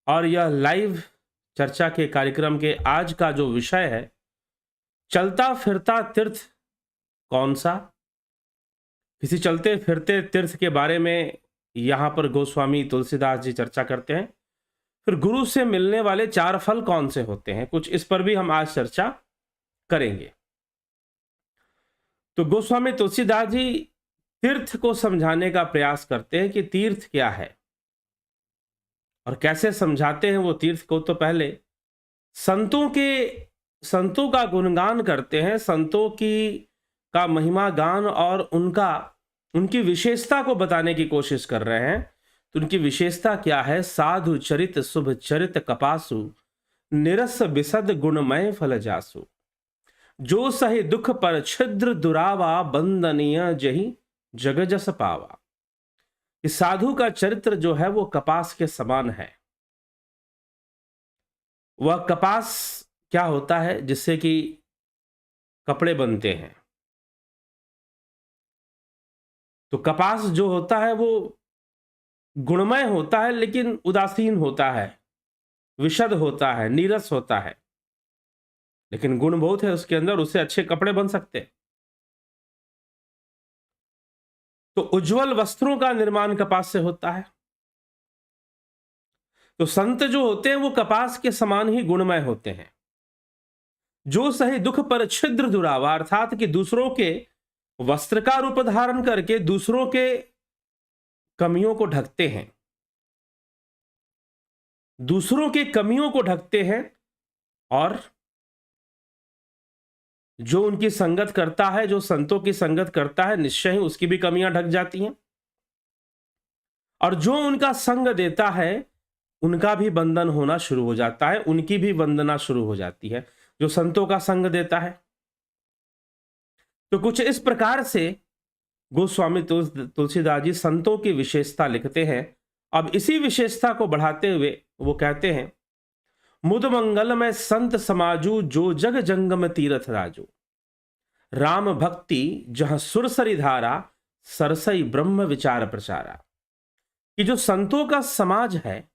और यह लाइव चर्चा के कार्यक्रम के आज का जो विषय है, चलता फिरता तीर्थ कौन सा। किसी चलते फिरते तीर्थ के बारे में यहाँ पर गोस्वामी तुलसीदास जी चर्चा करते हैं। फिर गुरु से मिलने वाले 4 फल कौन से होते हैं, कुछ इस पर भी हम आज चर्चा करेंगे। तो गोस्वामी तुलसीदास जी तीर्थ को समझाने का प्रयास करते हैं कि तीर्थ क्या है और कैसे समझाते हैं वो तीर्थ को। तो पहले संतों का गुणगान करते हैं, संतों की का महिमा गान और उनकी विशेषता को बताने की कोशिश कर रहे हैं। तो उनकी विशेषता क्या है? साधु चरित शुभ चरित कपासु, निरस विशद गुणमय फल जासु, जो सही दुख पर छिद्र दुरावा, बंदनीय जही जग जस पावा। इस साधु का चरित्र जो है वो कपास के समान है। वह कपास क्या होता है? जिससे कि कपड़े बनते हैं। तो कपास जो होता है वो गुणमय होता है, लेकिन उदासीन होता है, विशद होता है, नीरस होता है, लेकिन गुण बहुत है उसके अंदर, उससे अच्छे कपड़े बन सकते हैं। तो उज्जवल वस्त्रों का निर्माण कपास से होता है। तो संत जो होते हैं वो कपास के समान ही गुणमय होते हैं। जो सही दुख पर छिद्र दुरावा, अर्थात कि दूसरों के वस्त्र का रूप धारण करके दूसरों के कमियों को ढकते हैं, दूसरों के कमियों को ढकते हैं, और जो उनकी संगत करता है, जो संतों की संगत करता है, निश्चय ही उसकी भी कमियां ढक जाती हैं। और जो उनका संग देता है उनका भी बंधन होना शुरू हो जाता है, उनकी भी वंदना शुरू हो जाती है, जो संतों का संग देता है। तो कुछ इस प्रकार से गोस्वामी तुलसीदास जी संतों की विशेषता लिखते हैं। अब इसी विशेषता को बढ़ाते हुए वो कहते हैं, मुद मंगल में संत समाजू, जो जग जंगम तीरथ राजू, राम भक्ति जहां सुरसरी धारा, सरसई ब्रह्म विचार प्रचारा। कि जो संतों का समाज है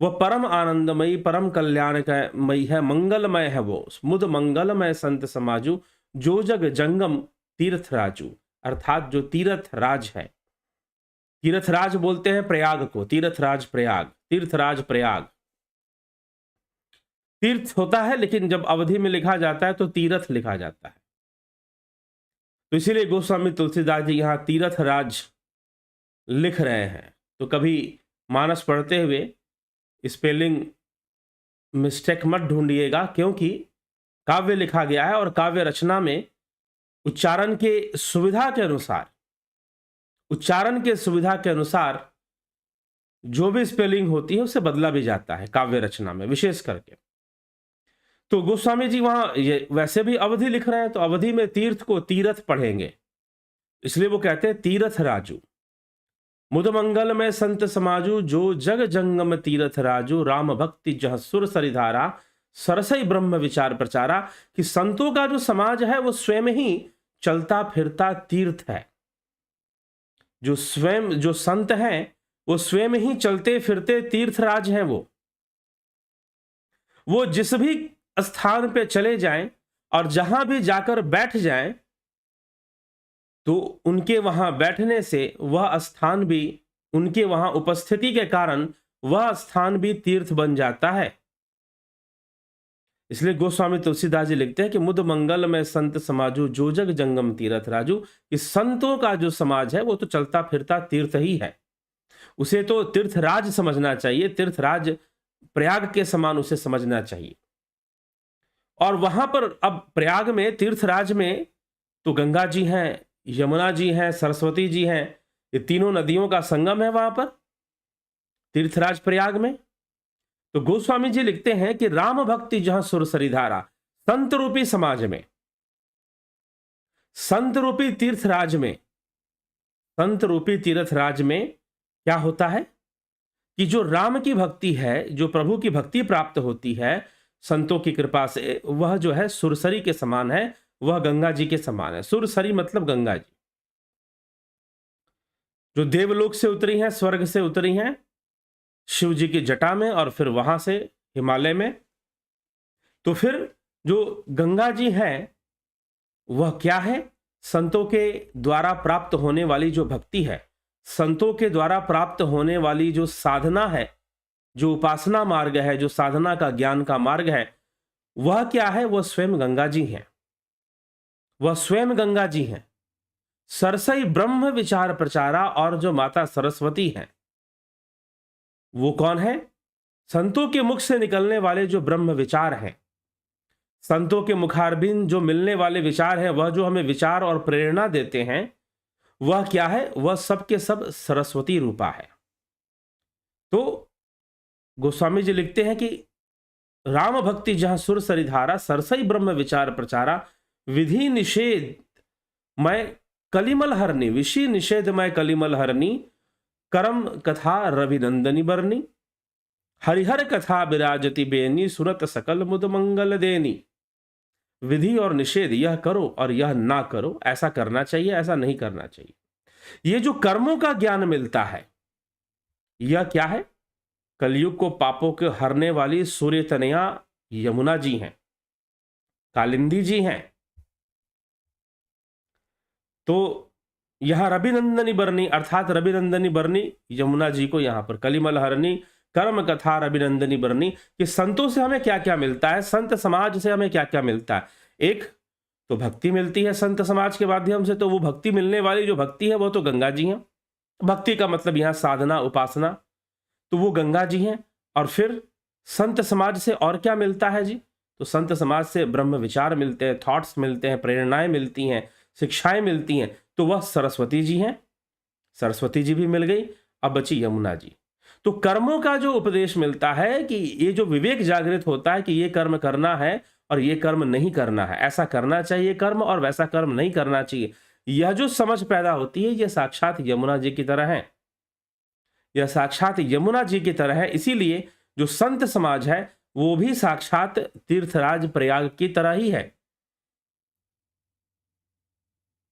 वह परम आनंदमयी, परम कल्याणमयी है, मंगलमय है। वो मुद मंगलमय संत समाजू, जो जग जंगम तीर्थ राजू, अर्थात जो तीर्थ राज है। तीर्थराज बोलते हैं प्रयाग को, तीर्थराज प्रयाग, तीर्थराज प्रयाग। तीर्थ होता है लेकिन जब अवधि में लिखा जाता है तो तीर्थ लिखा जाता है। तो इसीलिए गोस्वामी तुलसीदास जी यहां तीर्थराज लिख रहे हैं। तो कभी मानस पढ़ते हुए स्पेलिंग मिस्टेक मत ढूंढिएगा, क्योंकि काव्य लिखा गया है और काव्य रचना में उच्चारण के सुविधा के अनुसार जो भी स्पेलिंग होती है उसे बदला भी जाता है काव्य रचना में, विशेष करके। तो गोस्वामी जी वहां ये वैसे भी अवधि लिख रहे हैं, तो अवधि में तीर्थ को तीरथ पढ़ेंगे, इसलिए वो कहते हैं तीरथ राजू। मुद मंगल में संत समाजू, जो जग जंगम तीरथ राजू, राम भक्ति जह सुर सरिधारा, सरसई ब्रह्म विचार प्रचारा। कि संतों का जो समाज है वो स्वयं ही चलता फिरता तीर्थ है। जो संत हैं वो स्वयं ही चलते फिरते तीर्थराज हैं। वो जिस भी स्थान पे चले जाएं और जहां भी जाकर बैठ जाएं, तो उनके वहां बैठने से वह स्थान भी, उनके वहां उपस्थिति के कारण वह स्थान भी तीर्थ बन जाता है। इसलिए गोस्वामी तुलसीदास जी लिखते हैं कि मुद मंगल में संत समाजू, जो जग जंगम तीर्थ राजू। कि संतों का जो समाज है वो तो चलता फिरता तीर्थ ही है, उसे तो तीर्थराज समझना चाहिए, तीर्थराज प्रयाग के समान उसे समझना चाहिए। और वहां पर अब प्रयाग में, तीर्थराज में तो गंगा जी हैं, यमुना जी हैं, सरस्वती जी हैं, ये तीनों नदियों का संगम है वहां पर तीर्थराज प्रयाग में। तो गोस्वामी जी लिखते हैं कि राम भक्ति जहां सुरसरी धारा, संत रूपी समाज में, संत रूपी तीर्थराज में, संत रूपी तीर्थराज में क्या होता है कि जो राम की भक्ति है, जो प्रभु की भक्ति प्राप्त होती है संतों की कृपा से, वह जो है सुरसरी के समान है, वह गंगा जी के समान है। सुरसरी मतलब गंगा जी, जो देवलोक से उतरी हैं, स्वर्ग से उतरी हैं, शिव जी की जटा में और फिर वहां से हिमालय में। तो फिर जो गंगा जी है वह क्या है? संतों के द्वारा प्राप्त होने वाली जो भक्ति है, संतों के द्वारा प्राप्त होने वाली जो साधना है, जो उपासना मार्ग है, जो साधना का ज्ञान का मार्ग है, वह क्या है? वह स्वयं गंगा जी हैं। वह स्वयं गंगा जी हैं। सरसई ब्रह्म विचार प्रचारा, और जो माता सरस्वती हैं वो कौन है? संतों के मुख से निकलने वाले जो ब्रह्म विचार हैं, संतों के मुखारबिंद जो मिलने वाले विचार हैं, वह जो हमें विचार और प्रेरणा देते हैं, वह क्या है? वह सब के सब सरस्वती रूपा है। तो गोस्वामी जी लिखते हैं कि राम भक्ति जहां सुर सरिधारा, सरसई ब्रह्म विचार प्रचारा, विधि निषेध मैं कलिमल हरनी, विषि निषेध मैं कलिमल हरनी, करम कथा रविनंदनी बरनी, हरिहर कथा विराजति बेनी, सुरत सकल मुद मंगल देनी। विधि और निषेध, यह करो और यह ना करो, ऐसा करना चाहिए, ऐसा नहीं करना चाहिए। ये जो कर्मों का ज्ञान मिलता है, यह क्या है? कलयुग को पापों के हरने वाली सूर्य तनया यमुना जी हैं, कालिंदी जी हैं। तो यहां रविनंदनी बरनी, अर्थात रविनंदनी बरनी यमुना जी को यहां पर कलिमल हरनी, कर्म कथा रविनंदनी बरनी, कि संतों से हमें क्या क्या मिलता है, संत समाज से हमें क्या क्या मिलता है। एक तो भक्ति मिलती है संत समाज के माध्यम से, तो वो भक्ति मिलने वाली जो भक्ति है वो तो गंगा जी हैं। भक्ति का मतलब यहां साधना उपासना, तो वो गंगा जी हैं। और फिर संत समाज से और क्या मिलता है जी? तो संत समाज से ब्रह्म विचार मिलते हैं, थॉट्स मिलते हैं, प्रेरणाएं मिलती हैं, शिक्षाएं मिलती हैं, तो वह सरस्वती जी हैं। सरस्वती जी भी मिल गई, अब बची यमुना जी। तो कर्मों का जो उपदेश मिलता है कि ये जो विवेक जागृत होता है कि ये कर्म करना है और ये कर्म नहीं करना है, ऐसा करना चाहिए कर्म और वैसा कर्म नहीं करना चाहिए, यह जो समझ पैदा होती है, यह साक्षात यमुना जी की तरह है। यह साक्षात यमुना जी की तरह है। इसीलिए जो संत समाज है वो भी साक्षात तीर्थराज प्रयाग की तरह ही है।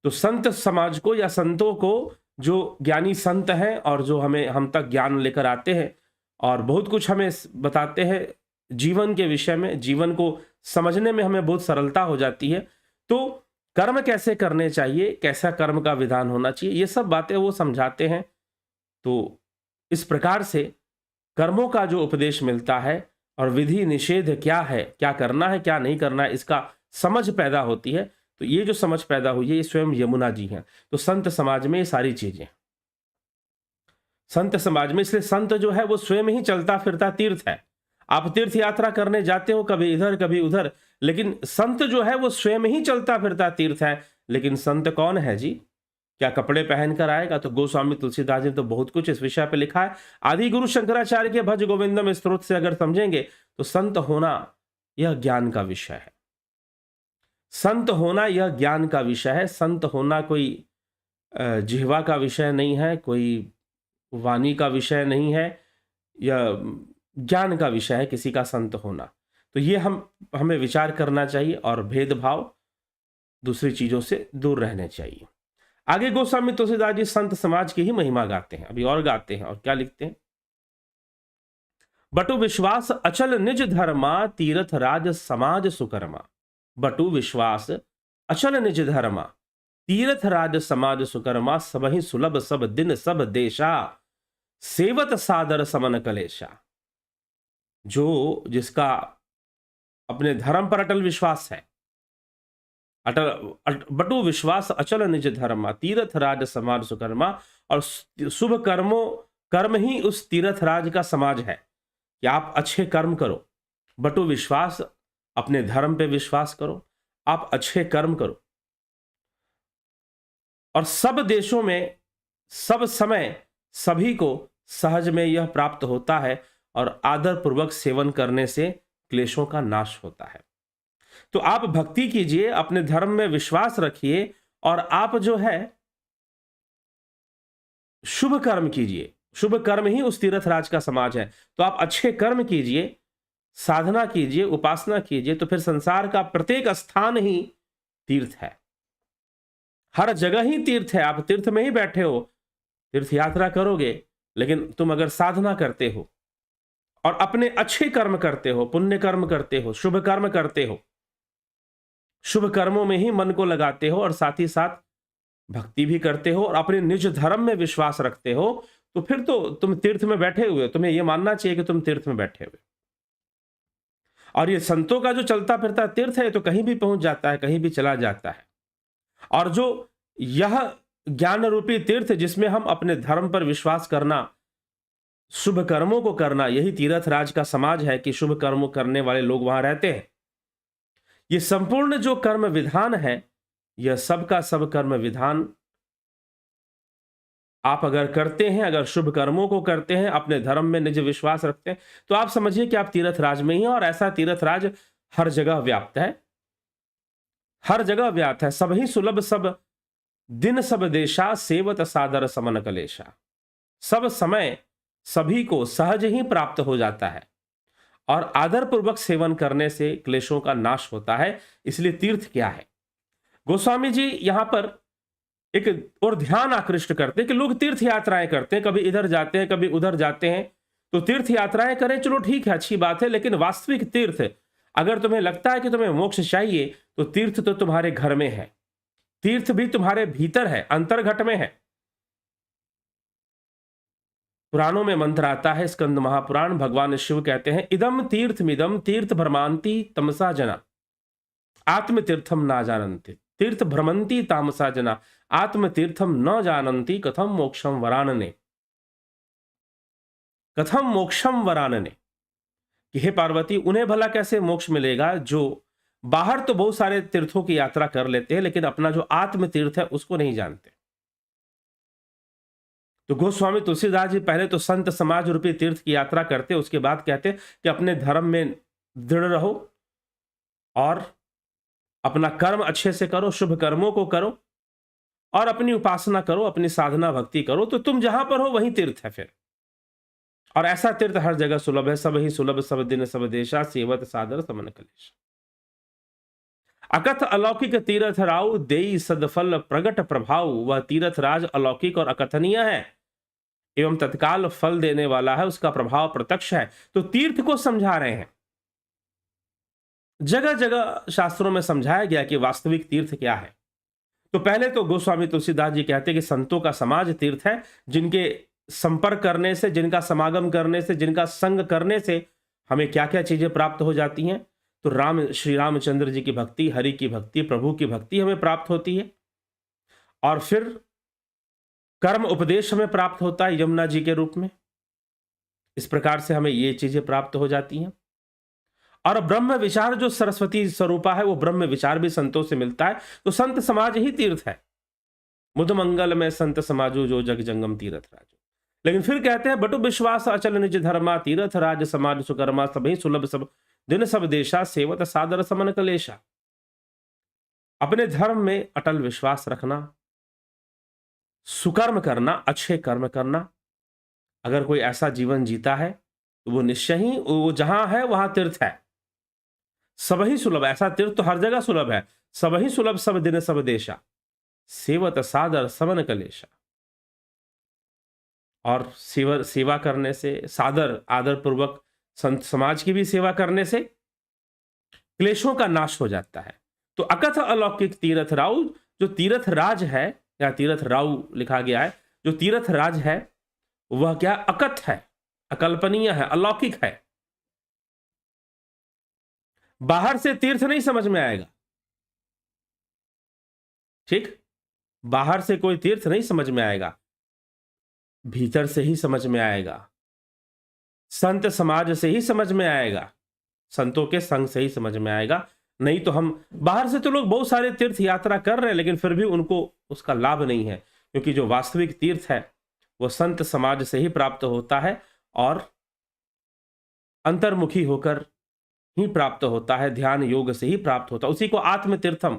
तो संत समाज को या संतों को, जो ज्ञानी संत हैं और जो हमें हम तक ज्ञान लेकर आते हैं और बहुत कुछ हमें बताते हैं जीवन के विषय में, जीवन को समझने में हमें बहुत सरलता हो जाती है। तो कर्म कैसे करने चाहिए, कैसा कर्म का विधान होना चाहिए, ये सब बातें वो समझाते हैं। तो इस प्रकार से कर्मों का जो उपदेश मिलता है और विधि निषेध क्या है, क्या करना है क्या नहीं करना है, इसका समझ पैदा होती है। तो ये जो समझ पैदा हुई है ये स्वयं यमुना जी हैं। तो संत समाज में ये सारी चीजें, संत समाज में, इसलिए संत जो है वो स्वयं ही चलता फिरता तीर्थ है। आप तीर्थ यात्रा करने जाते हो कभी इधर कभी उधर, लेकिन संत जो है वो स्वयं ही चलता फिरता तीर्थ है। लेकिन संत कौन है जी? क्या कपड़े पहनकर आएगा? तो गोस्वामी तुलसीदास जी ने तो बहुत कुछ इस विषय पे लिखा है। आदि गुरु शंकराचार्य के भज गोविंदम स्त्रोत से अगर समझेंगे तो संत होना यह ज्ञान का विषय है। संत होना यह ज्ञान का विषय है। संत होना कोई जिह्वा का विषय नहीं है, कोई वाणी का विषय नहीं है, यह ज्ञान का विषय है किसी का संत होना। तो ये हमें विचार करना चाहिए और भेदभाव दूसरी चीजों से दूर रहने चाहिए। आगे गोस्वामी तुलसीदास जी संत समाज की ही महिमा गाते हैं, अभी और गाते हैं। और क्या लिखते हैं? बटु विश्वास अचल निज धर्मा, तीर्थ राज समाज सुकर्मा। बटु विश्वास अचल निज धर्मा, तीर्थ राज समाज सुकर्मा। सबहि सुलभ सब दिन सब देशा, सेवत सादर समन कलेशा। जो जिसका अपने धर्म पर अटल विश्वास है, बटु विश्वास अचल निज धर्मा, तीर्थ राज समाज सुकर्मा। और शुभ कर्म ही उस तीर्थ राज का समाज है कि आप अच्छे कर्म करो। बटु विश्वास, अपने धर्म पे विश्वास करो, आप अच्छे कर्म करो। और सब देशों में सब समय सभी को सहज में यह प्राप्त होता है और आदर पूर्वक सेवन करने से क्लेशों का नाश होता है। तो आप भक्ति कीजिए, अपने धर्म में विश्वास रखिए और आप जो है शुभ कर्म कीजिए। शुभ कर्म ही उस तीर्थ राज का समाज है। तो आप अच्छे कर्म कीजिए, साधना कीजिए, उपासना कीजिए, तो फिर संसार का प्रत्येक स्थान ही तीर्थ है। हर जगह ही तीर्थ है। आप तीर्थ में ही बैठे हो, तीर्थ यात्रा करोगे, लेकिन तुम अगर साधना करते हो, और अपने अच्छे कर्म करते हो, पुण्य कर्म करते हो, शुभ कर्म करते हो, शुभ कर्मों में ही मन को लगाते हो और साथ ही साथ भक्ति भी करते हो और अपने निज धर्म में विश्वास रखते हो, तो फिर तो तुम तीर्थ में बैठे हुए हो। तुम्हें यह मानना चाहिए कि तुम तीर्थ में बैठे हुए। और ये संतों का जो चलता फिरता तीर्थ है, तो कहीं भी पहुंच जाता है, कहीं भी चला जाता है। और जो यह ज्ञान रूपी तीर्थ जिसमें हम अपने धर्म पर विश्वास करना, शुभ कर्मों को करना, यही तीर्थ राज का समाज है कि शुभ कर्मों करने वाले लोग वहां रहते हैं। ये संपूर्ण जो कर्म विधान है, यह सबका सब कर्म विधान आप अगर करते हैं, अगर शुभ कर्मों को करते हैं, अपने धर्म में निज विश्वास रखते हैं, तो आप समझिए कि आप तीर्थ राज में ही हैं। और ऐसा तीर्थ राज हर जगह व्याप्त है, हर जगह व्याप्त है। सब ही सुलभ सब दिन सब देशा, सेवत सादर समन कलेशा। सब समय सभी को सहज ही प्राप्त हो जाता है और आदर पूर्वक सेवन करने से क्लेशों का नाश होता है। इसलिए तीर्थ क्या है? गोस्वामी जी यहां पर एक और ध्यान आकृष्ट करते हैं कि लोग तीर्थ यात्राएं करते हैं, कभी इधर जाते हैं, कभी उधर जाते हैं। तो तीर्थ यात्राएं करें, चलो ठीक है, अच्छी बात है, लेकिन वास्तविक तीर्थ, अगर तुम्हें लगता है कि तुम्हें मोक्ष चाहिए, तो तीर्थ तो तुम्हारे घर में है, तीर्थ भी तुम्हारे भीतर है, अंतर्घट में है। पुराणों में मंत्र आता है, स्कंद महापुराण, भगवान शिव कहते हैं, इदम तीर्थमिदम तीर्थ भ्रमांति तमसा जना आत्म तीर्थम ना जानन्ति, तीर्थ भ्रमंती तामसा जना आत्म तीर्थम न जानन्ति, कथम मोक्षम वरानने, कथम मोक्षम वरानने। कि हे पार्वती, उन्हें भला कैसे मोक्ष मिलेगा जो बाहर तो बहुत सारे तीर्थों की यात्रा कर लेते हैं, लेकिन अपना जो आत्म तीर्थ है उसको नहीं जानते। तो गोस्वामी तुलसीदास जी पहले तो संत समाज रूपी तीर्थ की यात्रा करते, उसके बाद कहते कि अपने धर्म में दृढ़ रहो और अपना कर्म अच्छे से करो, शुभ कर्मों को करो और अपनी उपासना करो, अपनी साधना भक्ति करो, तो तुम जहां पर हो वहीं तीर्थ है फिर। और ऐसा तीर्थ हर जगह सुलभ है, सब ही सुलभ सब दिन सब देशा, सेवत सादर समन कलेश। अकथ अलौकिक तीर्थ राव देई सदफल प्रगट प्रभाव, वह तीर्थ राज अलौकिक और अकथनीय है एवं तत्काल फल देने वाला है, उसका प्रभाव प्रत्यक्ष है। तो तीर्थ को समझा रहे हैं, जगह जगह शास्त्रों में समझाया गया कि वास्तविक तीर्थ क्या है। तो पहले तो गोस्वामी तुलसीदास जी कहते हैं कि संतों का समाज तीर्थ है, जिनके संपर्क करने से, जिनका समागम करने से, जिनका संग करने से हमें क्या क्या चीजें प्राप्त हो जाती हैं। तो श्री रामचंद्र जी की भक्ति, हरि की भक्ति, प्रभु की भक्ति हमें प्राप्त होती है। और फिर कर्म उपदेश हमें प्राप्त होता है यमुना जी के रूप में। इस प्रकार से हमें ये चीजें प्राप्त हो जाती हैं। और ब्रह्म विचार जो सरस्वती स्वरूपा है, वो ब्रह्म विचार भी संतों से मिलता है। तो संत समाज ही तीर्थ है। मुद मंगल में संत समाजो जो जग जंगम तीर्थ राजो। लेकिन फिर कहते हैं, बटु विश्वास अचल निज धर्मा, तीर्थ राज समाज सुकर्मा, सभी सुलभ सब दिन सब देशा, सेवत सादर समन कलेशा। अपने धर्म में अटल विश्वास रखना, सुकर्म करना, अच्छे कर्म करना। अगर कोई ऐसा जीवन जीता है तो वो निश्चय ही, वो जहां है वहां तीर्थ है। सब ही सुलभ, ऐसा तीर्थ तो हर जगह सुलभ है। सब ही सुलभ सब दिन सब देशा, सेवत सादर समन कलेशा। और सेवा करने से, सादर आदर पूर्वक संत समाज की भी सेवा करने से क्लेशों का नाश हो जाता है। तो अकथ अलौकिक तीर्थ राव, जो तीर्थ राज है, या तीर्थ राव लिखा गया है, जो तीर्थ राज है वह क्या? अकथ है, अकल्पनीय है, अलौकिक है। बाहर से तीर्थ नहीं समझ में आएगा, ठीक? बाहर से कोई तीर्थ नहीं समझ में आएगा, भीतर से ही समझ में आएगा, संत समाज से ही समझ में आएगा, संतों के संग से ही समझ में आएगा। नहीं तो हम बाहर से तो लोग बहुत सारे तीर्थ यात्रा कर रहे हैं, लेकिन फिर भी उनको उसका लाभ नहीं है, क्योंकि जो वास्तविक तीर्थ है वो संत समाज से ही प्राप्त होता है और अंतर्मुखी होकर ही प्राप्त होता है, ध्यान योग से ही प्राप्त होता है। उसी को आत्म तीर्थम,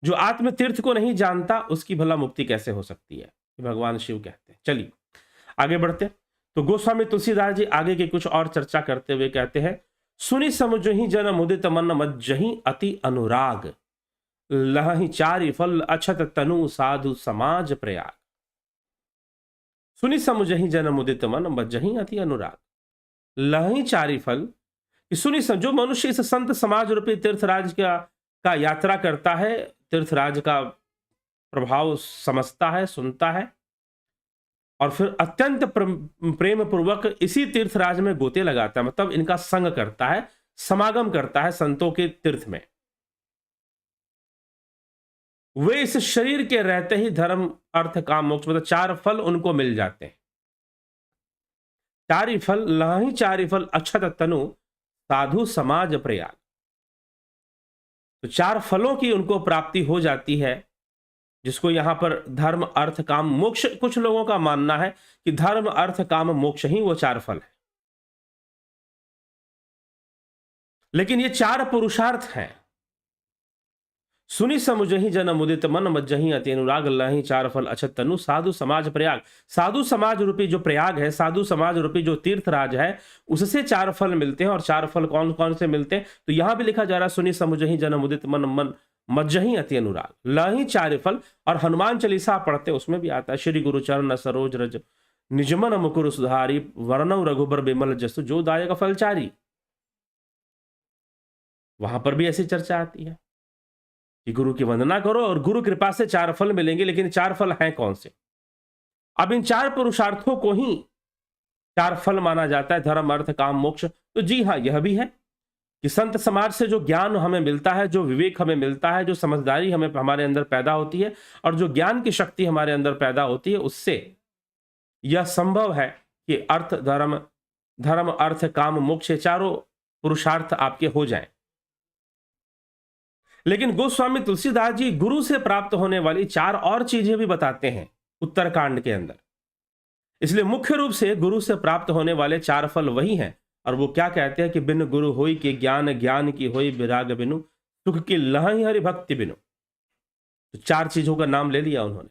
जो आत्म तीर्थ को नहीं जानता उसकी भला मुक्ति कैसे हो सकती है, भगवान शिव कहते हैं। चलिए आगे बढ़ते। तो गोस्वामी तुलसीदास जी आगे की कुछ और चर्चा करते हुए कहते हैं, सुनि समुझहि जन मुदित मन मज्जहि अति अनुराग, लहहि चारि फल अछत तनु साधु समाज प्रयाग। सुनि समुझहि जन मुदित मन मज्जहि अति अनुराग। लही चारि फल। सुनी जो मनुष्य इस संत समाज रूपी तीर्थराज का यात्रा करता है, तीर्थराज का प्रभाव समझता है, सुनता है, और फिर अत्यंत प्रेम पूर्वक इसी तीर्थराज में गोते लगाता है, मतलब इनका संग करता है, समागम करता है संतों के तीर्थ में, वे इस शरीर के रहते ही धर्म अर्थ काम मोक्ष, मतलब 4 फल उनको मिल जाते हैं। चारि फल लही चारि फल अक्षत तनु साधु समाज प्रयाग। तो 4 फलों की उनको प्राप्ति हो जाती है, जिसको यहां पर धर्म अर्थ काम मोक्ष, कुछ लोगों का मानना है कि धर्म अर्थ काम मोक्ष ही वो 4 फल है, लेकिन ये 4 पुरुषार्थ हैं। सुनी समुझहि जन मुदित मन मज्जहि अति अनुराग लहि 4 फल अछत तनु साधु समाज प्रयाग। साधु समाज रूपी जो प्रयाग है, साधु समाज रूपी जो तीर्थराज है, उससे 4 फल मिलते हैं। और 4 फल कौन कौन से मिलते हैं, तो यहां भी लिखा जा रहा है सुनी समुझहि जन मुदित मन मज्जहि अति अनुराग लहि 4 फल। और हनुमान चालीसा पढ़ते उसमें भी आता है, श्री गुरु चरण सरोज रज निजमन मुकुर सुधारी वर्णव रघुबर बिमल जसु जो दायक फलचारी। वहां पर भी ऐसी चर्चा आती है कि गुरु की वंदना करो और गुरु कृपा से 4 फल मिलेंगे। लेकिन 4 फल हैं कौन से? अब इन 4 पुरुषार्थों को ही 4 फल माना जाता है, धर्म अर्थ काम मोक्ष। तो जी हाँ, यह भी है कि संत समाज से जो ज्ञान हमें मिलता है, जो विवेक हमें मिलता है, जो समझदारी हमें हमारे अंदर पैदा होती है, और जो ज्ञान की शक्ति हमारे अंदर पैदा होती है, उससे यह संभव है कि अर्थ धर्म अर्थ काम मोक्ष 4 पुरुषार्थ आपके हो जाएं। लेकिन गोस्वामी तुलसीदास जी गुरु से प्राप्त होने वाली 4 और चीजें भी बताते हैं उत्तरकांड के अंदर। इसलिए मुख्य रूप से गुरु से प्राप्त होने वाले 4 फल वही हैं। और वो क्या कहते हैं कि बिन गुरु होई के ज्ञान, ज्ञान की होई विराग बिनु, सुख की लहई हरि भक्ति बिनु। तो 4 चीजों का नाम ले लिया उन्होंने,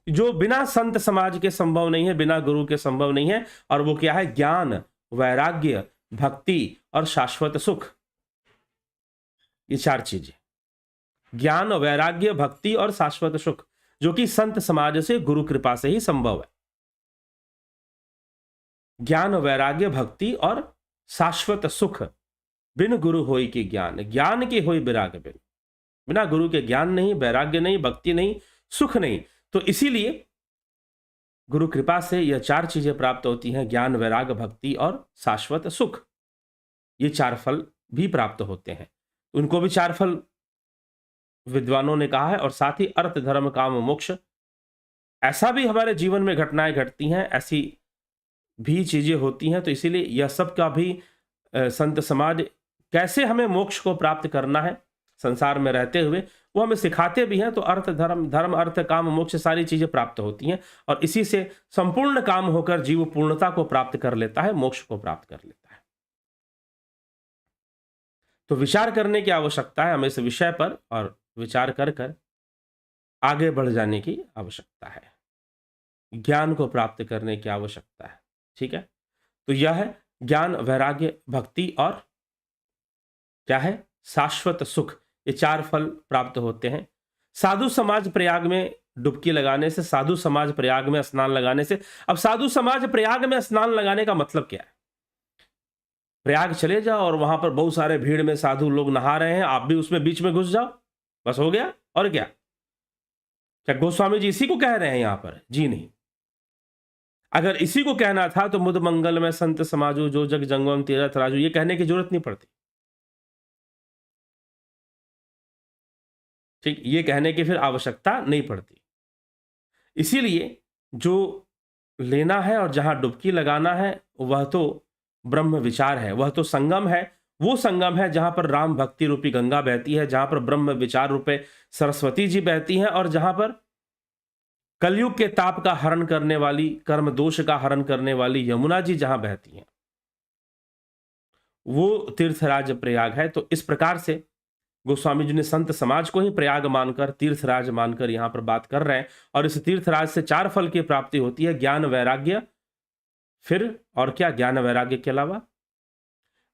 जो बिना संत समाज के संभव नहीं है, बिना गुरु के संभव नहीं है। और वो क्या है? ज्ञान, वैराग्य, भक्ति और शाश्वत सुख। ये 4 चीजें, ज्ञान, वैराग्य, भक्ति और शाश्वत सुख, जो कि संत समाज से गुरु कृपा से ही संभव है। ज्ञान, वैराग्य, भक्ति और शाश्वत सुख। बिन गुरु होई के ज्ञान, ज्ञान के होई विराग बिन। बिना गुरु के ज्ञान नहीं, वैराग्य नहीं, भक्ति नहीं, सुख नहीं। तो इसीलिए गुरु कृपा से यह 4 चीजें प्राप्त होती हैं, ज्ञान, वैराग, भक्ति और शाश्वत सुख। ये 4 फल भी प्राप्त होते हैं। उनको भी 4 फल विद्वानों ने कहा है। और साथ ही अर्थ धर्म काम मोक्ष, ऐसा भी हमारे जीवन में घटनाएं घटती हैं, ऐसी भी चीजें होती हैं। तो इसीलिए यह सब का भी संत समाज कैसे हमें मोक्ष को प्राप्त करना है संसार में रहते हुए, वो हमें सिखाते भी हैं। तो अर्थ धर्म अर्थ काम मोक्ष सारी चीजें प्राप्त होती हैं, और इसी से संपूर्ण काम होकर जीव पूर्णता को प्राप्त कर लेता है, मोक्ष को प्राप्त कर लेता है। तो विचार करने की आवश्यकता है हमें इस विषय पर, और विचार कर आगे बढ़ जाने की आवश्यकता है, ज्ञान को प्राप्त करने की आवश्यकता है। ठीक है, तो यह है ज्ञान, वैराग्य, भक्ति और क्या है? शाश्वत सुख। ये 4 फल प्राप्त होते हैं साधु समाज प्रयाग में डुबकी लगाने से, साधु समाज प्रयाग में स्नान लगाने से। अब साधु समाज प्रयाग में स्नान लगाने का मतलब क्या है? प्रयाग चले जाओ और वहां पर बहुत सारे भीड़ में साधु लोग नहा रहे हैं, आप भी उसमें बीच में घुस जाओ, बस हो गया। और क्या गोस्वामी जी इसी को कह रहे हैं यहां पर? जी नहीं। अगर इसी को कहना था तो मुद मंगल में संत समाजो जो जग जंगम तीरथ राजू, ये कहने की जरूरत नहीं पड़ती। ठीक, ये कहने की फिर आवश्यकता नहीं पड़ती। इसीलिए जो लेना है और जहां डुबकी लगाना है वह तो ब्रह्म विचार है, वह तो संगम है। वो संगम है जहां पर राम भक्ति रूपी गंगा बहती है, जहां पर ब्रह्म विचार रूपे सरस्वती जी बहती हैं, और जहां पर कलयुग के ताप का हरण करने वाली, कर्म दोष का हरण करने वाली यमुना जी जहां बहती हैं, वो तीर्थराज प्रयाग है। तो इस प्रकार से गोस्वामी जी ने संत समाज को ही प्रयाग मानकर, तीर्थराज मानकर यहां पर बात कर रहे हैं। और इस तीर्थराज से 4 फल की प्राप्ति होती है, ज्ञान, वैराग्य, फिर और क्या? ज्ञान वैराग्य के अलावा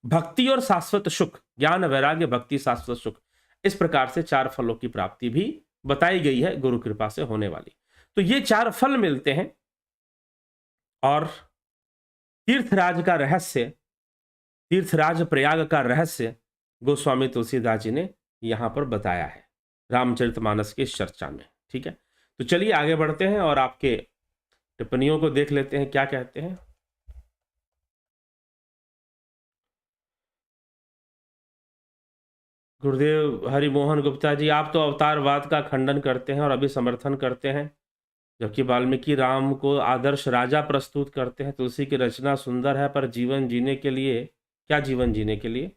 भक्ति और शाश्वत सुख। ज्ञान, वैराग्य, भक्ति, शाश्वत सुख, इस प्रकार से 4 फलों की प्राप्ति भी बताई गई है गुरु कृपा से होने वाली। तो ये 4 फल मिलते हैं, और तीर्थराज का रहस्य, तीर्थराज प्रयाग का रहस्य गोस्वामी तुलसीदास जी ने यहां पर बताया है रामचरितमानस की इस चर्चा में। ठीक है, तो चलिए आगे बढ़ते हैं और आपके टिप्पणियों को देख लेते हैं क्या कहते हैं। गुरुदेव हरिमोहन गुप्ता जी, आप तो अवतारवाद का खंडन करते हैं और अभी समर्थन करते हैं, जबकि वाल्मीकि राम को आदर्श राजा प्रस्तुत करते हैं। तुलसी की रचना सुंदर है, पर जीवन जीने के लिए क्या, जीवन जीने के लिए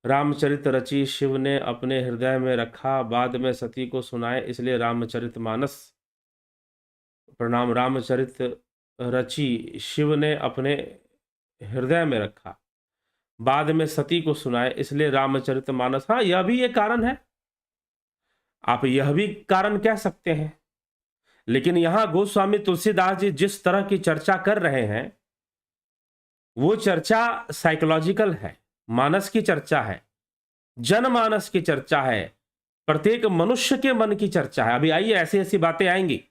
रामचरित रची शिव ने अपने हृदय में रखा, बाद में सती को सुनाए, इसलिए रामचरितमानस, प्रणाम, रामचरित रची शिव ने अपने हृदय में रखा, बाद में सती को सुनाए, इसलिए रामचरितमानस। हाँ, यह भी एक कारण है, आप यह भी कारण कह सकते हैं, लेकिन यहां गोस्वामी तुलसीदास जी जिस तरह की चर्चा कर रहे हैं वो चर्चा साइकोलॉजिकल है, मानस की चर्चा है, जनमानस की चर्चा है, प्रत्येक मनुष्य के मन की चर्चा है। अभी आइए ऐसी ऐसी बातें आएंगी,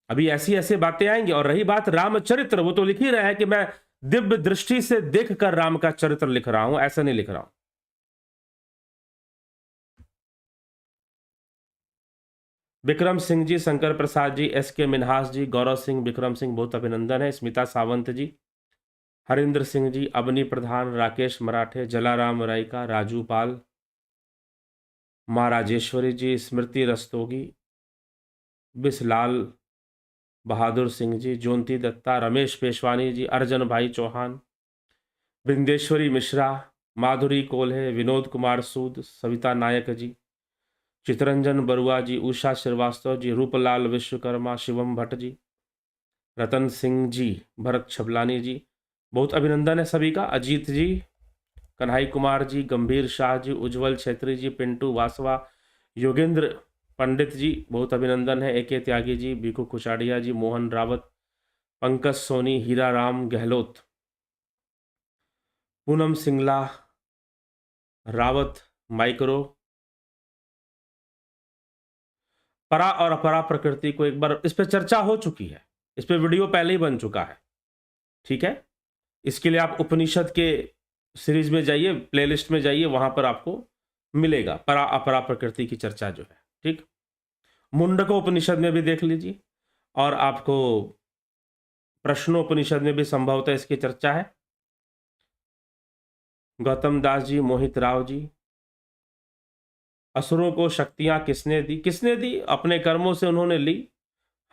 अभी ऐसी ऐसी बातें आएंगी। और रही बात रामचरित्र, वो तो लिख ही रहे हैं कि मैं दिव्य दृष्टि से देखकर राम का चरित्र लिख रहा हूं, ऐसा नहीं लिख रहा हूं। विक्रम सिंह जी, शंकर प्रसाद जी, एस के मिन्हास जी, गौरव सिंह, विक्रम सिंह, बहुत अभिनंदन है। स्मिता सावंत जी, हरिंद्र सिंह जी, अबनी प्रधान, राकेश मराठे, जलाराम रायका, राजू पाल, माँ राजेश्वरी जी, स्मृति रस्तोगी, बिसलाल बहादुर सिंह जी, जोंती दत्ता, रमेश पेशवानी जी, अर्जन भाई चौहान, वृंदेश्वरी मिश्रा, माधुरी कोल्हे, विनोद कुमार सूद, सविता नायक जी, चितरंजन बरुआ जी, उषा श्रीवास्तव जी, रूपलाल विश्वकर्मा, शिवम भट्ट जी, रतन सिंह जी, भरत छबलानी जी, बहुत अभिनंदन है सभी का। अजीत जी, कन्हई कुमार जी, गंभीर शाह जी, उज्जवल छेत्री जी, पिंटू वासवा, योगेंद्र पंडित जी, बहुत अभिनंदन है। एके त्यागी जी, बीकू कुचाड़िया जी, मोहन रावत, पंकज सोनी, हीरा राम गहलोत, पूनम सिंगला रावत, माइक्रो, परा और अपरा प्रकृति को एक बार इस पर चर्चा हो चुकी है, इस पर वीडियो पहले ही बन चुका है। ठीक है, इसके लिए आप उपनिषद के सीरीज में जाइए, प्लेलिस्ट में जाइए, वहां पर आपको मिलेगा परा अपरा प्रकृति की चर्चा जो है। ठीक, मुंडको उपनिषद में भी देख लीजिए, और आपको प्रश्नोपनिषद में भी संभवतः इसकी चर्चा है। गौतम दास जी, मोहित राव जी, असुरों को शक्तियां किसने दी? किसने दी? अपने कर्मों से उन्होंने ली।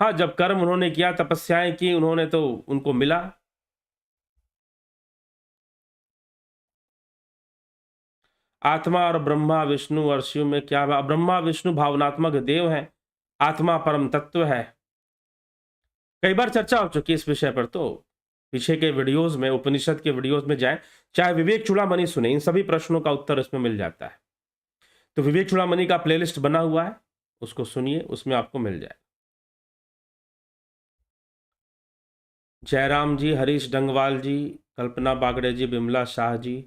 हाँ, जब कर्म उन्होंने किया, तपस्याएं की उन्होंने, तो उनको मिला। आत्मा और ब्रह्मा विष्णु और शिव में क्या? ब्रह्मा विष्णु भावनात्मक देव हैं, आत्मा परम तत्व है। कई बार चर्चा हो चुकी है इस विषय पर, तो पीछे के वीडियोस में, उपनिषद के वीडियोस में जाएं, चाहे विवेक चूड़ामणि सुने, इन सभी प्रश्नों का उत्तर इसमें मिल जाता है। तो विवेक चूड़ामणि का प्लेलिस्ट बना हुआ है, उसको सुनिए, उसमें आपको मिल जाए। जयराम जी, हरीश डंगवाल जी, कल्पना बागड़े जी, बिमला शाह जी,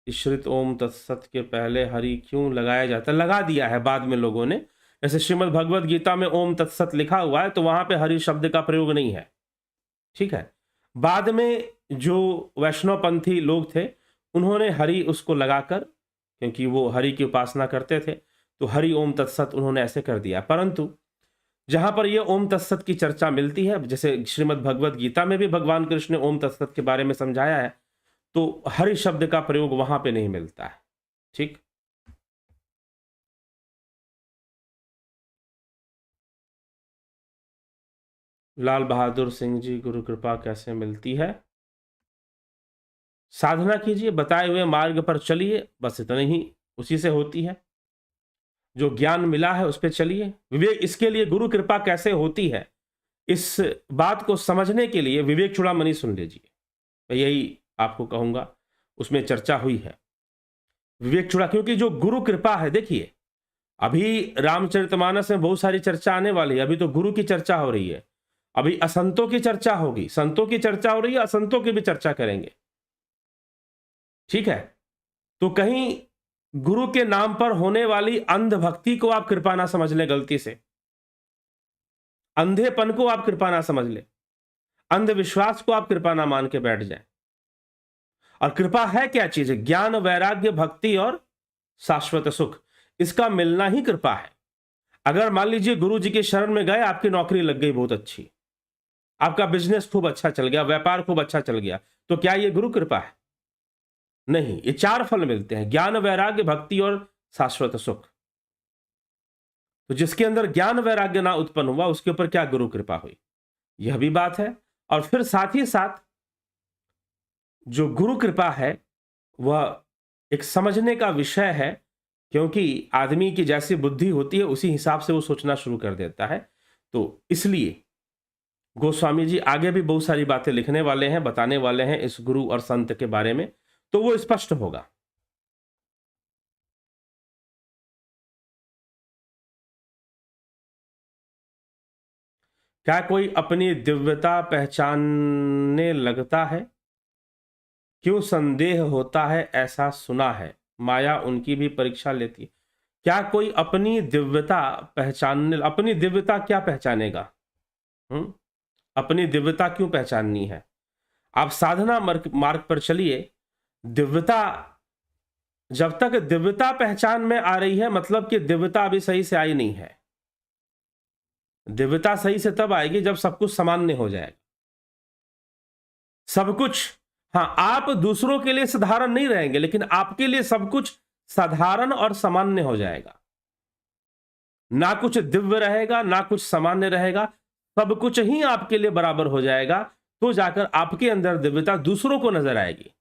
ईश्वरित ओम तत्सत के पहले हरि क्यों लगाया जाता है? लगा दिया है बाद में लोगों ने, जैसे श्रीमद् भगवद गीता में ओम तत्सत लिखा हुआ है, तो वहां पे हरि शब्द का प्रयोग नहीं है। ठीक है, बाद में जो वैष्णवपंथी लोग थे उन्होंने हरि उसको लगाकर, क्योंकि वो हरि की उपासना करते थे, तो हरि ओम तत्सत उन्होंने ऐसे कर दिया। परंतु जहां पर ये ओम तत्सत की चर्चा मिलती है, जैसे श्रीमद् भगवद गीता में भी भगवान कृष्ण ने ओम तत्सत के बारे में समझाया है, तो हरि शब्द का प्रयोग वहां पे नहीं मिलता है। ठीक, लाल बहादुर सिंह जी, गुरु कृपा कैसे मिलती है? साधना कीजिए, बताए हुए मार्ग पर चलिए, बस इतना ही, उसी से होती है। जो ज्ञान मिला है उस पर चलिए। विवेक, इसके लिए गुरु कृपा कैसे होती है, इस बात को समझने के लिए विवेक चूड़ामणि सुन लीजिए, मैं यही आपको कहूंगा, उसमें चर्चा हुई है विवेक चूड़ा। क्योंकि जो गुरु कृपा है, देखिए अभी रामचरितमानस में बहुत सारी चर्चा आने वाली है, अभी तो गुरु की चर्चा हो रही है, अभी असंतों की चर्चा होगी, संतों की चर्चा हो रही है, असंतों की भी चर्चा करेंगे। ठीक है, तो कहीं गुरु के नाम पर होने वाली अंध भक्ति को आप कृपा ना समझ ले, गलती से अंधेपन को आप कृपा ना समझ ले। अंधविश्वास को आप कृपा ना मान के बैठ जाएं। और कृपा है क्या चीज है? ज्ञान, वैराग्य, भक्ति और शाश्वत सुख, इसका मिलना ही कृपा है। अगर मान लीजिए गुरु जी के शरण में गए, आपकी नौकरी लग गई बहुत अच्छी, आपका बिजनेस खूब अच्छा चल गया, व्यापार खूब अच्छा चल गया, तो क्या ये गुरु कृपा है? नहीं। ये 4 फल मिलते हैं, ज्ञान, वैराग्य, भक्ति और शाश्वत सुख। तो जिसके अंदर ज्ञान वैराग्य ना उत्पन्न हुआ, उसके ऊपर क्या गुरु कृपा हुई? यह भी बात है। और फिर साथ ही साथ जो गुरु कृपा है वह एक समझने का विषय है, क्योंकि आदमी की जैसी बुद्धि होती है उसी हिसाब से वो सोचना शुरू कर देता है। तो इसलिए गोस्वामी जी आगे भी बहुत सारी बातें लिखने वाले हैं, बताने वाले हैं इस गुरु और संत के बारे में, तो वो स्पष्ट होगा। क्या कोई अपनी दिव्यता पहचानने लगता है? क्यों संदेह होता है? ऐसा सुना है माया उनकी भी परीक्षा लेती है। क्या कोई अपनी दिव्यता पहचानने, अपनी दिव्यता क्या पहचानेगा? अपनी दिव्यता क्यों पहचाननी है? आप साधना मार्ग पर चलिए। दिव्यता, जब तक दिव्यता पहचान में आ रही है, मतलब कि दिव्यता अभी सही से आई नहीं है। दिव्यता सही से तब आएगी जब सब कुछ सामान्य हो जाएगा। सब कुछ, हाँ, आप दूसरों के लिए साधारण नहीं रहेंगे, लेकिन आपके लिए सब कुछ साधारण और सामान्य हो जाएगा। ना कुछ दिव्य रहेगा, ना कुछ सामान्य रहेगा, सब कुछ ही आपके लिए बराबर हो जाएगा। तो जाकर आपके अंदर दिव्यता दूसरों को नजर आएगी,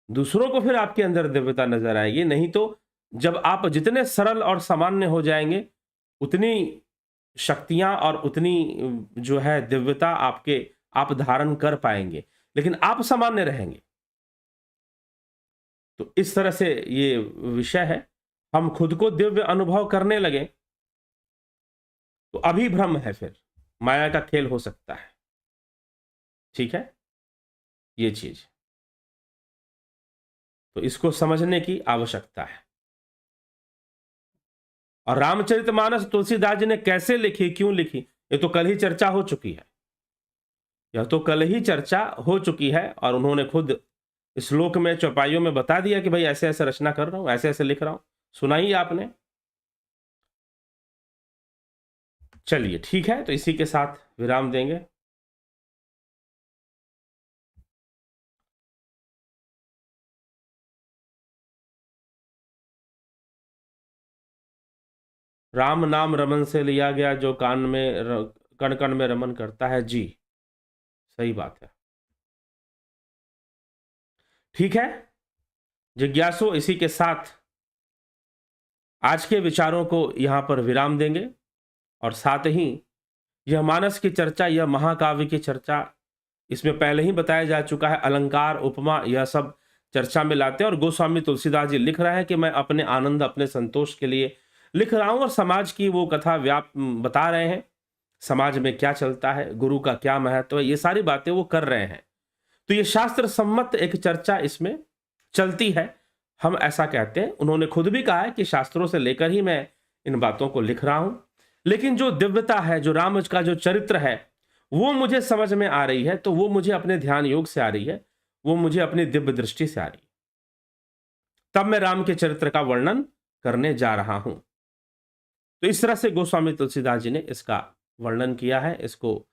दूसरों को फिर आपके अंदर दिव्यता नजर आएगी। नहीं तो जब आप जितने सरल और सामान्य हो जाएंगे, उतनी शक्तियां और उतनी जो है दिव्यता आप धारण कर पाएंगे, लेकिन आप सामान्य रहेंगे। तो इस तरह से ये विषय है। हम खुद को दिव्य अनुभव करने लगे तो अभी भ्रम है, फिर माया का खेल हो सकता है। ठीक है, ये चीज, तो इसको समझने की आवश्यकता है। और रामचरितमानस तुलसीदास जी ने कैसे लिखी, क्यों लिखी, ये तो कल ही चर्चा हो चुकी है। यह तो कल ही चर्चा हो चुकी है और उन्होंने खुद श्लोक में, चौपाइयों में बता दिया कि भाई ऐसे ऐसे रचना कर रहा हूं, ऐसे ऐसे लिख रहा हूं। सुनाई आपने। चलिए ठीक है, तो इसी के साथ विराम देंगे। राम नाम रमन से लिया गया, जो कान में कण कण में रमन करता है। जी, सही बात है। ठीक है जिज्ञासु, इसी के साथ आज के विचारों को यहां पर विराम देंगे। और साथ ही यह मानस की चर्चा, यह महाकाव्य की चर्चा, इसमें पहले ही बताया जा चुका है, अलंकार, उपमा, यह सब चर्चा में लाते हैं। और गोस्वामी तुलसीदास जी लिख रहे हैं कि मैं अपने आनंद, अपने संतोष के लिए लिख रहा हूं, और समाज की वो कथा बता रहे हैं, समाज में क्या चलता है, गुरु का क्या महत्व है, ये सारी बातें वो कर रहे हैं। तो ये शास्त्र सम्मत एक चर्चा इसमें चलती है, हम ऐसा कहते हैं। उन्होंने खुद भी कहा है कि शास्त्रों से लेकर ही मैं इन बातों को लिख रहा हूं, लेकिन जो दिव्यता है, जो राम का जो चरित्र है, वो मुझे समझ में आ रही है, तो वो मुझे अपने ध्यान योग से आ रही है, वो मुझे अपनी दिव्य दृष्टि से आ रही है, तब मैं राम के चरित्र का वर्णन करने जा रहा हूं। तो इस तरह से गोस्वामी तुलसीदास जी ने इसका वर्णन किया है, इसको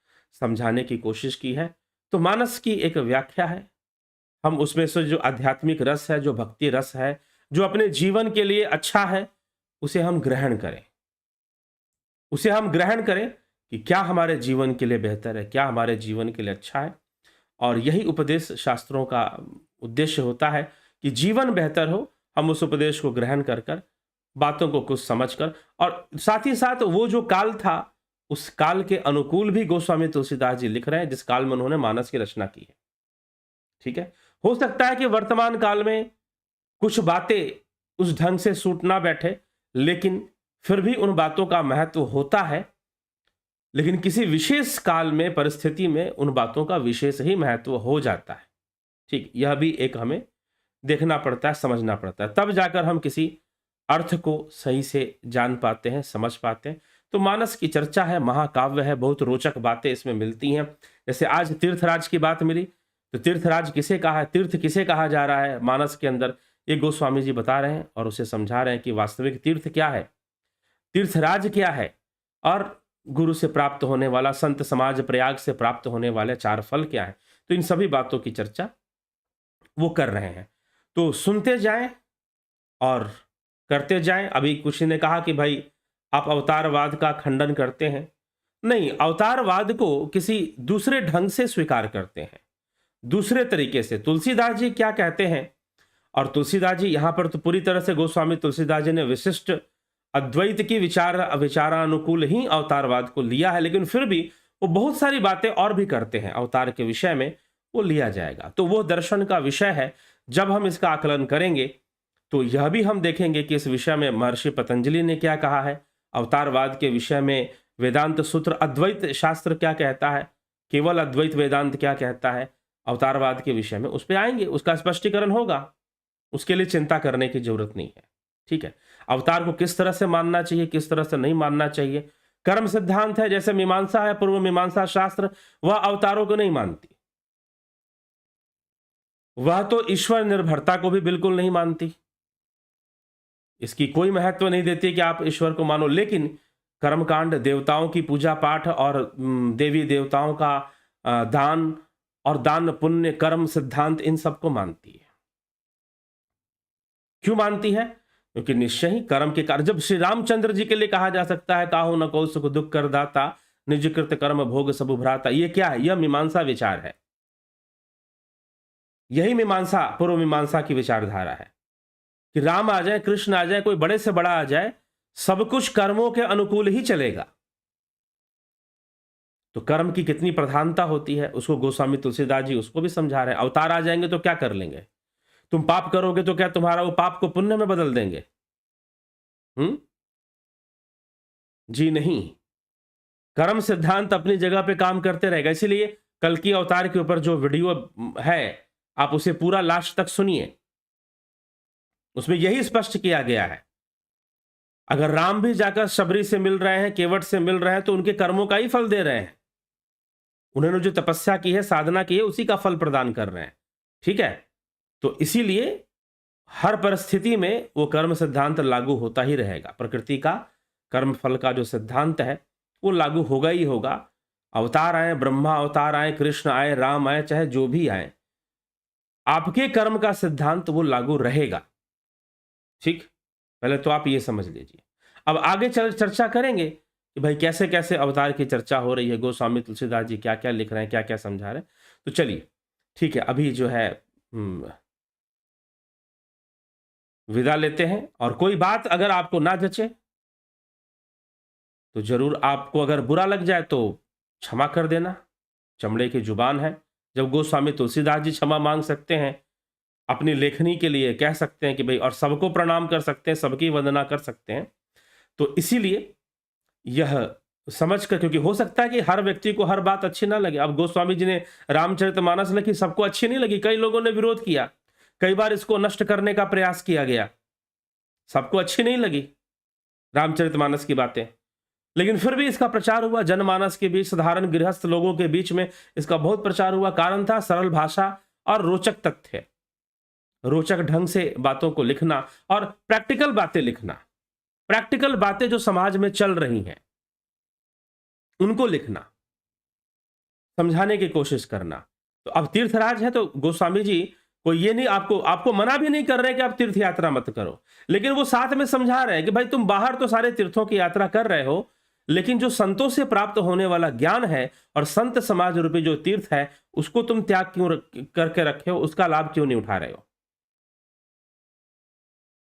समझाने की कोशिश की है। तो मानस की एक व्याख्या है, हम उसमें से जो आध्यात्मिक रस है, जो भक्ति रस है, जो अपने जीवन के लिए अच्छा है, उसे हम ग्रहण करें, उसे हम ग्रहण करें कि क्या हमारे जीवन के लिए बेहतर है, क्या हमारे जीवन के लिए अच्छा है। और यही उपदेश शास्त्रों का उद्देश्य होता है कि जीवन बेहतर हो, हम उस उपदेश को ग्रहण कर कर, बातों को कुछ समझकर, और साथ ही साथ वो जो काल था, उस काल के अनुकूल भी गोस्वामी तुलसीदास जी लिख रहे हैं, जिस काल में उन्होंने मानस की रचना की है। ठीक है, हो सकता है कि वर्तमान काल में कुछ बातें उस ढंग से सूट ना बैठे, लेकिन फिर भी उन बातों का महत्व होता है। लेकिन किसी विशेष काल में, परिस्थिति में उन बातों का विशेष ही महत्व हो जाता है। ठीक, यह भी एक हमें देखना पड़ता है, समझना पड़ता है, तब जाकर हम किसी अर्थ को सही से जान पाते हैं, समझ पाते हैं। तो मानस की चर्चा है, महाकाव्य है, बहुत रोचक बातें इसमें मिलती हैं। जैसे आज तीर्थराज की बात मिली, तो तीर्थराज किसे कहा है, तीर्थ किसे कहा जा रहा है मानस के अंदर, ये गोस्वामी जी बता रहे हैं और उसे समझा रहे हैं कि वास्तविक तीर्थ क्या है, तीर्थराज क्या है, और गुरु से प्राप्त होने वाला, संत समाज प्रयाग से प्राप्त होने वाले 4 फल क्या है। तो इन सभी बातों की चर्चा वो कर रहे हैं। तो सुनते जाएं और करते जाएं। अभी किसी ने कहा कि भाई आप अवतारवाद का खंडन करते हैं। नहीं, अवतारवाद को किसी दूसरे ढंग से स्वीकार करते हैं, दूसरे तरीके से। तुलसीदास जी क्या कहते हैं, और तुलसीदास जी यहां पर तो पूरी तरह से गोस्वामी तुलसीदास जी ने विशिष्ट अद्वैत की विचारानुकूल ही अवतारवाद को लिया है, लेकिन फिर भी वो बहुत सारी बातें और भी करते हैं अवतार के विषय में, वो लिया जाएगा। तो वो दर्शन का विषय है। जब हम इसका आकलन करेंगे तो यह भी हम देखेंगे कि इस विषय में महर्षि पतंजलि ने क्या कहा है, अवतारवाद के विषय में वेदांत सूत्र, अद्वैत शास्त्र क्या कहता है, केवल अद्वैत वेदांत क्या कहता है अवतारवाद के विषय में, उस पर आएंगे, उसका स्पष्टीकरण होगा। उसके लिए चिंता करने की जरूरत नहीं है। ठीक है, अवतार को किस तरह से मानना चाहिए, किस तरह से नहीं मानना चाहिए। कर्म सिद्धांत है, जैसे मीमांसा है, पूर्व मीमांसा शास्त्र, वह अवतारों को नहीं मानती, वह तो ईश्वर निर्भरता को भी बिल्कुल नहीं मानती, इसकी कोई महत्व नहीं देती कि आप ईश्वर को मानो। लेकिन कर्मकांड, देवताओं की पूजा पाठ और देवी देवताओं का दान और दान पुण्य कर्म सिद्धांत, इन सबको मानती है। क्यों मानती है? क्योंकि निश्चय ही कर्म के कार्य, जब श्री रामचंद्र जी के लिए कहा जा सकता है काहू न को सुख दुख कर दाता, निज कृत कर्म भोग सब भ्राता, ये क्या है? यह मीमांसा विचार है, यही मीमांसा, पूर्व मीमांसा की विचारधारा है कि राम आ जाए, कृष्ण आ जाए, कोई बड़े से बड़ा आ जाए, सब कुछ कर्मों के अनुकूल ही चलेगा। तो कर्म की कितनी प्रधानता होती है, उसको गोस्वामी तुलसीदास जी उसको भी समझा रहे हैं। अवतार आ जाएंगे तो क्या कर लेंगे? तुम पाप करोगे तो क्या तुम्हारा वो पाप को पुण्य में बदल देंगे? जी नहीं, कर्म सिद्धांत अपनी जगह पे काम करते रहेगा। इसीलिए कल की अवतार के ऊपर जो वीडियो है, आप उसे पूरा लास्ट तक सुनिए, उसमें यही स्पष्ट किया गया है। अगर राम भी जाकर शबरी से मिल रहे हैं, केवट से मिल रहे हैं, तो उनके कर्मों का ही फल दे रहे हैं। उन्होंने जो तपस्या की है, साधना की है, उसी का फल प्रदान कर रहे हैं। ठीक है, तो इसीलिए हर परिस्थिति में वो कर्म सिद्धांत लागू होता ही रहेगा। प्रकृति का कर्म फल का जो सिद्धांत है वो लागू होगा ही होगा। अवतार आए, ब्रह्मा अवतार आए, कृष्ण आए, राम आए, चाहे जो भी आए, आपके कर्म का सिद्धांत वो लागू रहेगा। ठीक, पहले तो आप ये समझ लीजिए। अब आगे चर्चा करेंगे कि भाई कैसे कैसे अवतार की चर्चा हो रही है, गोस्वामी तुलसीदास जी क्या क्या लिख रहे हैं, क्या क्या समझा रहे हैं। तो चलिए ठीक है, अभी जो है विदा लेते हैं। और कोई बात अगर आपको ना जचे तो जरूर, आपको अगर बुरा लग जाए तो क्षमा कर देना, चमड़े की जुबान है। जब गोस्वामी तुलसीदास जी क्षमा मांग सकते हैं अपनी लेखनी के लिए, कह सकते हैं कि भाई, और सबको प्रणाम कर सकते हैं, सबकी वंदना कर सकते हैं, तो इसीलिए यह समझकर, क्योंकि हो सकता है कि हर व्यक्ति को हर बात अच्छी ना लगे। अब गोस्वामी जी ने रामचरितमानस लिखी, सबको अच्छी नहीं लगी, कई लोगों ने विरोध किया, कई बार इसको नष्ट करने का प्रयास किया गया, सबको अच्छी नहीं लगी रामचरितमानस की बातें, लेकिन फिर भी इसका प्रचार हुआ जनमानस के बीच, साधारण गृहस्थ लोगों के बीच में इसका बहुत प्रचार हुआ। कारण था सरल भाषा और रोचक तथ्य, रोचक ढंग से बातों को लिखना और प्रैक्टिकल बातें लिखना, प्रैक्टिकल बातें जो समाज में चल रही हैं उनको लिखना, समझाने की कोशिश करना। तो अब तीर्थराज है तो गोस्वामी जी कोई ये नहीं, आपको मना भी नहीं कर रहे कि आप तीर्थ यात्रा मत करो, लेकिन वो साथ में समझा रहे हैं कि भाई तुम बाहर तो सारे तीर्थों की यात्रा कर रहे हो, लेकिन जो संतों से प्राप्त होने वाला ज्ञान है और संत समाज रूपी जो तीर्थ है, उसको तुम त्याग क्यों करके रखे हो, उसका लाभ क्यों नहीं उठा रहे हो?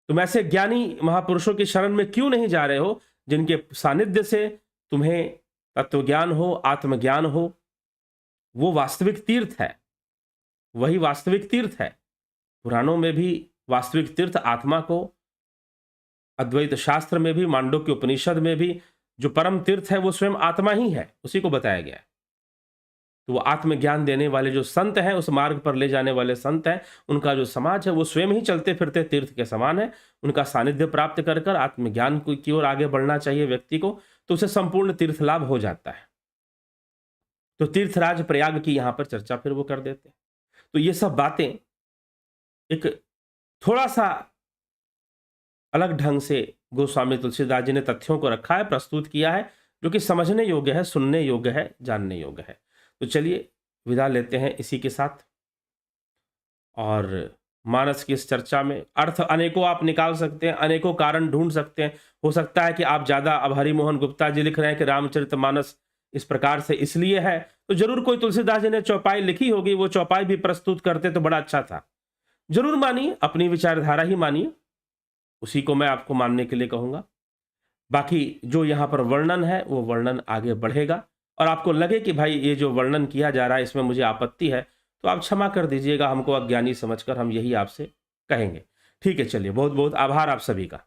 तुम ऐसे ज्ञानी महापुरुषों की शरण में क्यों नहीं जा रहे हो जिनके सानिध्य से तुम्हें तत्वज्ञान हो, आत्मज्ञान हो? वो वास्तविक तीर्थ है, वही वास्तविक तीर्थ है। पुराणों में भी वास्तविक तीर्थ आत्मा को, अद्वैत शास्त्र में भी, मांडुक्य उपनिषद में भी जो परम तीर्थ है वो स्वयं आत्मा ही है, उसी को बताया गया है। तो वो आत्मज्ञान देने वाले जो संत हैं, उस मार्ग पर ले जाने वाले संत हैं, उनका जो समाज है वो स्वयं ही चलते फिरते तीर्थ के समान है। उनका सानिध्य प्राप्त कर कर आत्मज्ञान की ओर आगे बढ़ना चाहिए व्यक्ति को। तो उसे संपूर्ण तीर्थ लाभ हो जाता है। तो तीर्थराज प्रयाग की यहां पर चर्चा फिर वो कर देते हैं। तो ये सब बातें एक थोड़ा सा अलग ढंग से गोस्वामी तुलसीदास जी ने तथ्यों को रखा है, प्रस्तुत किया है, जो कि समझने योग्य है, सुनने योग्य है, जानने योग्य है। तो चलिए विदा लेते हैं इसी के साथ। और मानस की इस चर्चा में अर्थ अनेकों आप निकाल सकते हैं, अनेकों कारण ढूंढ सकते हैं। हो सकता है कि आप ज़्यादा, अब हरिमोहन गुप्ता जी लिख रहे हैं कि रामचरितमानस इस प्रकार से इसलिए है, तो जरूर कोई तुलसीदास जी ने चौपाई लिखी होगी, वो चौपाई भी प्रस्तुत करते तो बड़ा अच्छा था। जरूर मानिए, अपनी विचारधारा ही मानिए, उसी को मैं आपको मानने के लिए कहूँगा। बाकी जो यहाँ पर वर्णन है वो वर्णन आगे बढ़ेगा, और आपको लगे कि भाई ये जो वर्णन किया जा रहा है इसमें मुझे आपत्ति है, तो आप क्षमा कर दीजिएगा, हमको अज्ञानी समझकर हम यही आपसे कहेंगे। ठीक है, चलिए, बहुत बहुत आभार आप सभी का।